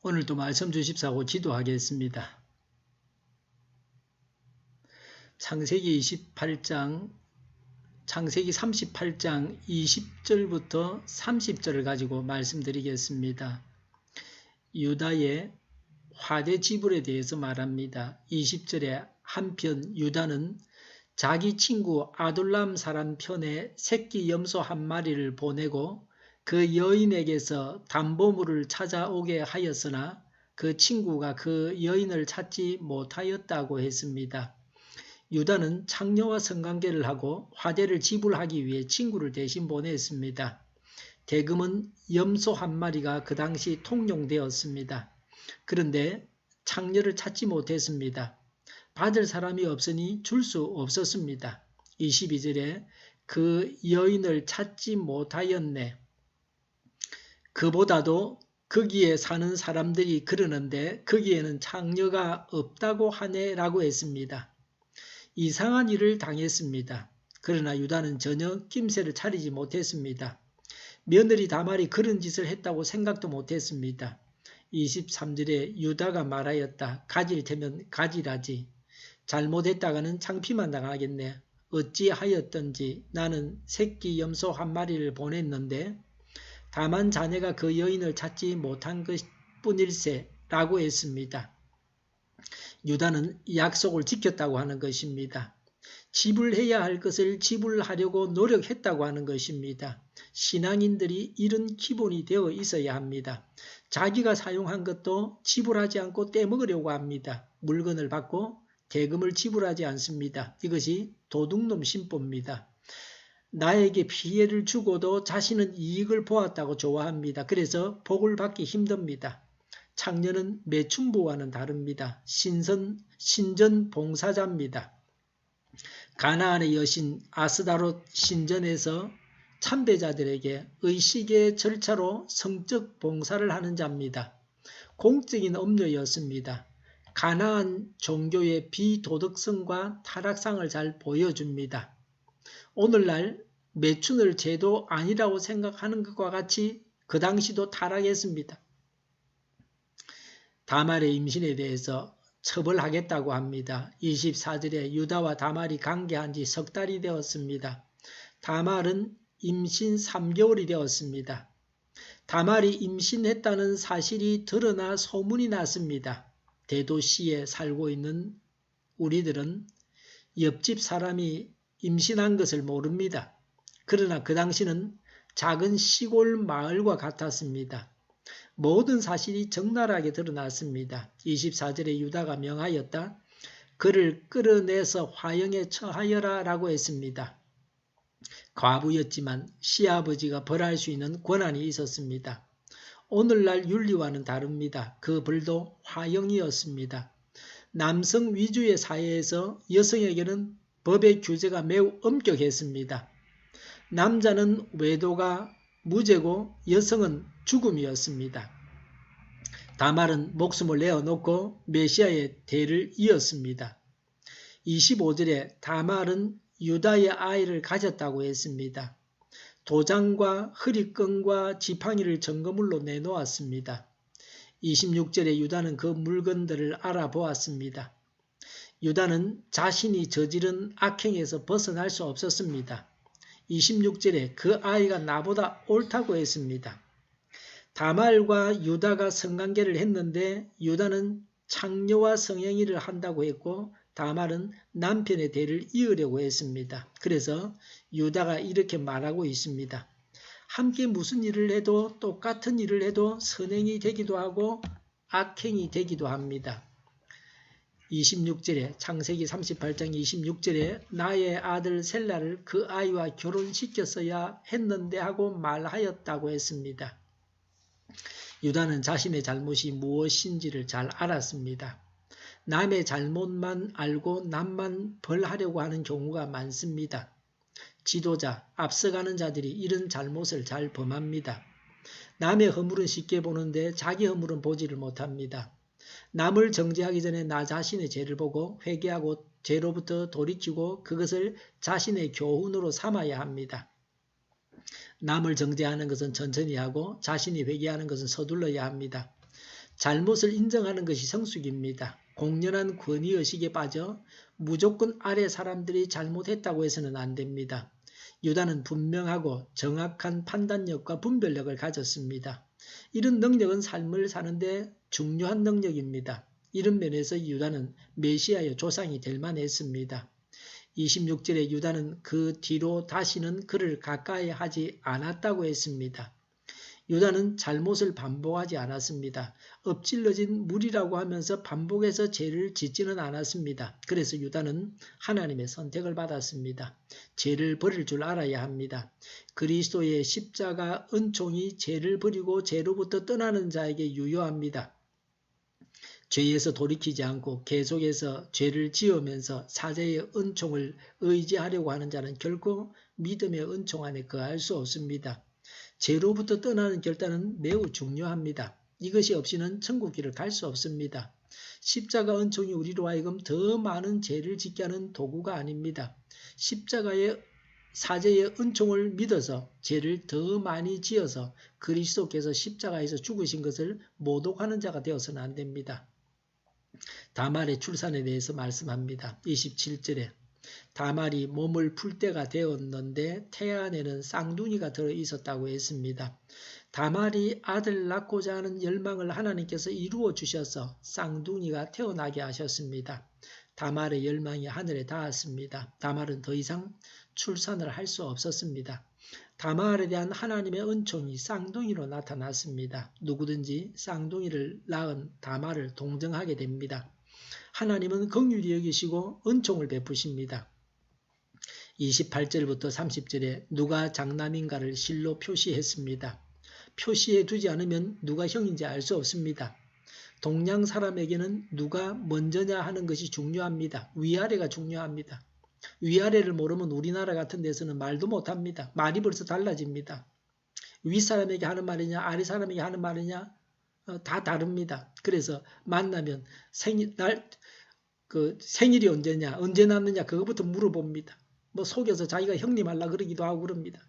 오늘도 말씀 주십사고 기도하겠습니다. 창세기 38장, 창세기 38장 20절부터 30절을 가지고 말씀드리겠습니다. 유다의 화대 지불에 대해서 말합니다. 20절에 한편 유다는 자기 친구 아둘람 사람 편에 새끼 염소 한 마리를 보내고 그 여인에게서 담보물을 찾아오게 하였으나 그 친구가 그 여인을 찾지 못하였다고 했습니다. 유다는 창녀와 성관계를 하고 화대를 지불하기 위해 친구를 대신 보냈습니다. 대금은 염소 한 마리가 그 당시 통용되었습니다. 그런데 창녀를 찾지 못했습니다. 받을 사람이 없으니 줄 수 없었습니다. 22절에 그 여인을 찾지 못하였네. 그보다도 거기에 사는 사람들이 그러는데 거기에는 창녀가 없다고 하네 라고 했습니다. 이상한 일을 당했습니다. 그러나 유다는 전혀 낌새를 차리지 못했습니다. 며느리 다말이 그런 짓을 했다고 생각도 못했습니다. 23절에 유다가 말하였다. 가질 테면 가지라지. 잘못했다가는 창피만 당하겠네. 어찌하였던지 나는 새끼 염소 한 마리를 보냈는데 다만 자네가 그 여인을 찾지 못한 것뿐일세 라고 했습니다. 유다는 약속을 지켰다고 하는 것입니다. 지불해야 할 것을 지불하려고 노력했다고 하는 것입니다. 신앙인들이 이런 기본이 되어 있어야 합니다. 자기가 사용한 것도 지불하지 않고 떼먹으려고 합니다. 물건을 받고 대금을 지불하지 않습니다. 이것이 도둑놈 신보입니다. 나에게 피해를 주고도 자신은 이익을 보았다고 좋아합니다. 그래서 복을 받기 힘듭니다. 창녀는 매춘부와는 다릅니다. 신전 봉사자입니다. 가나안의 여신 아스다롯 신전에서 참배자들에게 의식의 절차로 성적 봉사를 하는 자입니다. 공적인 업무였습니다. 가나안 종교의 비도덕성과 타락상을 잘 보여줍니다. 오늘날 매춘을 죄도 아니라고 생각하는 것과 같이 그 당시도 타락했습니다. 다말의 임신에 대해서 처벌하겠다고 합니다. 24절에 유다와 다말이 관계한 지 석 달이 되었습니다. 다말은 임신 3개월이 되었습니다. 다말이 임신했다는 사실이 드러나 소문이 났습니다. 대도시에 살고 있는 우리들은 옆집 사람이 임신한 것을 모릅니다. 그러나 그 당시는 작은 시골 마을과 같았습니다. 모든 사실이 적나라하게 드러났습니다. 24절에 유다가 명하였다. 그를 끌어내서 화형에 처하여라 라고 했습니다. 과부였지만 시아버지가 벌할 수 있는 권한이 있었습니다. 오늘날 윤리와는 다릅니다. 그 벌도 화형이었습니다. 남성 위주의 사회에서 여성에게는 법의 규제가 매우 엄격했습니다. 남자는 외도가 무죄고 여성은 죽음이었습니다. 다말은 목숨을 내어놓고 메시아의 대를 이었습니다. 25절에 다말은 유다의 아이를 가졌다고 했습니다. 도장과 흐리끈과 지팡이를 증거물로 내놓았습니다. 26절에 유다는 그 물건들을 알아보았습니다. 유다는 자신이 저지른 악행에서 벗어날 수 없었습니다. 26절에 그 아이가 나보다 옳다고 했습니다. 다말과 유다가 성관계를 했는데 유다는 창녀와 성행위를 한다고 했고 다말은 남편의 대를 이으려고 했습니다. 그래서 유다가 이렇게 말하고 있습니다. 함께 무슨 일을 해도 똑같은 일을 해도 선행이 되기도 하고 악행이 되기도 합니다. 26절에 창세기 38장 26절에 나의 아들 셀라를 그 아이와 결혼시켰어야 했는데 하고 말하였다고 했습니다. 유다는 자신의 잘못이 무엇인지를 잘 알았습니다. 남의 잘못만 알고 남만 벌하려고 하는 경우가 많습니다. 지도자, 앞서가는 자들이 이런 잘못을 잘 범합니다. 남의 허물은 쉽게 보는데 자기 허물은 보지를 못합니다. 남을 정죄하기 전에 나 자신의 죄를 보고 회개하고 죄로부터 돌이키고 그것을 자신의 교훈으로 삼아야 합니다. 남을 정죄하는 것은 천천히 하고 자신이 회개하는 것은 서둘러야 합니다. 잘못을 인정하는 것이 성숙입니다. 공연한 권위의식에 빠져 무조건 아래 사람들이 잘못했다고 해서는 안 됩니다. 유다는 분명하고 정확한 판단력과 분별력을 가졌습니다. 이런 능력은 삶을 사는데 중요한 능력입니다. 이런 면에서 유다는 메시아의 조상이 될 만했습니다. 26절에 유다는 그 뒤로 다시는 그를 가까이 하지 않았다고 했습니다. 유다는 잘못을 반복하지 않았습니다. 엎질러진 물이라고 하면서 반복해서 죄를 짓지는 않았습니다. 그래서 유다는 하나님의 선택을 받았습니다. 죄를 버릴 줄 알아야 합니다. 그리스도의 십자가 은총이 죄를 버리고 죄로부터 떠나는 자에게 유효합니다. 죄에서 돌이키지 않고 계속해서 죄를 지으면서 사죄의 은총을 의지하려고 하는 자는 결코 믿음의 은총 안에 거할 수 없습니다. 죄로부터 떠나는 결단은 매우 중요합니다. 이것이 없이는 천국길을 갈 수 없습니다. 십자가 은총이 우리로 하여금 더 많은 죄를 짓게 하는 도구가 아닙니다. 십자가의 사죄의 은총을 믿어서 죄를 더 많이 지어서 그리스도께서 십자가에서 죽으신 것을 모독하는 자가 되어서는 안 됩니다. 다말의 출산에 대해서 말씀합니다. 27절에 다말이 몸을 풀 때가 되었는데 태 안에는 쌍둥이가 들어있었다고 했습니다. 다말이 아들 낳고자 하는 열망을 하나님께서 이루어 주셔서 쌍둥이가 태어나게 하셨습니다. 다말의 열망이 하늘에 닿았습니다. 다말은 더 이상 출산을 할 수 없었습니다. 다말에 대한 하나님의 은총이 쌍둥이로 나타났습니다. 누구든지 쌍둥이를 낳은 다말을 동정하게 됩니다. 하나님은 긍휼히 여기시고 은총을 베푸십니다. 28절부터 30절에 누가 장남인가를 실로 표시했습니다. 표시해 두지 않으면 누가 형인지 알 수 없습니다. 동양 사람에게는 누가 먼저냐 하는 것이 중요합니다. 위아래가 중요합니다. 위아래를 모르면 우리나라 같은 데서는 말도 못합니다. 말이 벌써 달라집니다. 윗사람에게 하는 말이냐 아래 사람에게 하는 말이냐 다 다릅니다. 그래서 만나면 생일이 언제냐 언제 낳느냐 그것부터 물어봅니다. 뭐 속여서 자기가 형님 하려고 그러기도 하고 그럽니다.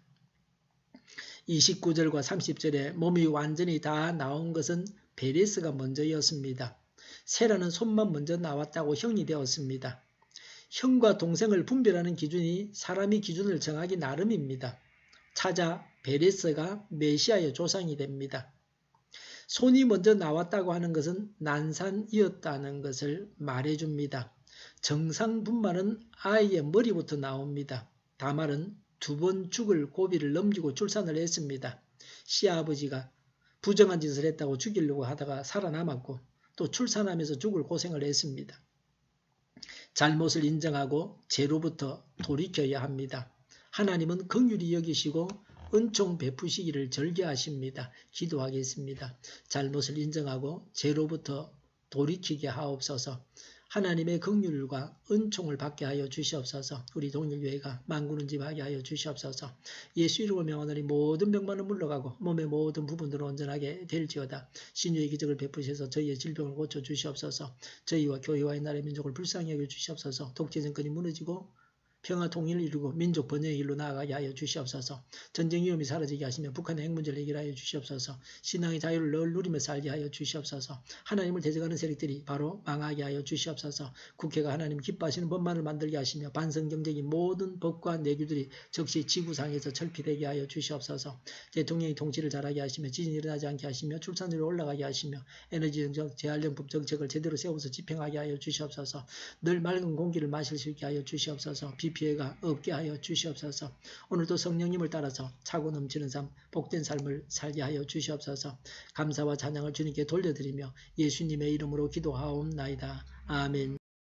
29절과 30절에 몸이 완전히 다 나온 것은 베레스가 먼저였습니다. 세라는 손만 먼저 나왔다고 형이 되었습니다. 형과 동생을 분별하는 기준이 사람이 기준을 정하기 나름입니다. 차자 베레스가 메시아의 조상이 됩니다. 손이 먼저 나왔다고 하는 것은 난산이었다는 것을 말해줍니다. 정상분만은 아이의 머리부터 나옵니다. 다말은 2번 죽을 고비를 넘기고 출산을 했습니다. 시아버지가 부정한 짓을 했다고 죽이려고 하다가 살아남았고 또 출산하면서 죽을 고생을 했습니다. 잘못을 인정하고 죄로부터 돌이켜야 합니다. 하나님은 긍휼히 여기시고 은총 베푸시기를 절개하십니다. 기도하겠습니다. 잘못을 인정하고 죄로부터 돌이키게 하옵소서. 하나님의 긍휼과 은총을 받게 하여 주시옵소서. 우리 동일교회가 만구는 집 하게 하여 주시옵소서. 예수 이름으로 명하노니 모든 병만은 물러가고 몸의 모든 부분들은 온전하게 될지어다. 신유의 기적을 베푸셔서 저희의 질병을 고쳐 주시옵소서. 저희와 교회와 나라의 민족을 불쌍히 여겨 주시옵소서. 독재 정권이 무너지고 평화 통일을 이루고 민족 번영의 길로 나아가게 하여 주시옵소서. 전쟁 위험이 사라지게 하시며 북한의 핵 문제를 해결하여 주시옵소서. 신앙의 자유를 늘 누리며 살게 하여 주시옵소서. 하나님을 대적하는 세력들이 바로 망하게 하여 주시옵소서. 국회가 하나님 기뻐하시는 법만을 만들게 하시며 반성경제적인 모든 법과 내규들이 즉시 지구상에서 철폐되게 하여 주시옵소서. 대통령이 통치를 잘하게 하시며 지진이 일어나지 않게 하시며 출산율이 올라가게 하시며 에너지 정책, 재활용법 정책을 제대로 세워서 집행하게 하여 주시옵소서. 늘 맑은 공기를 마실 수 있게 하여 주시옵소서. 피해가 없게 하여 주시옵소서. 오늘도 성령님을 따라서 차고 넘치는 삶, 복된 삶을 살게 하여 주시옵소서. 감사와 찬양을 주님께 돌려드리며 예수님의 이름으로 기도하옵나이다. 아멘.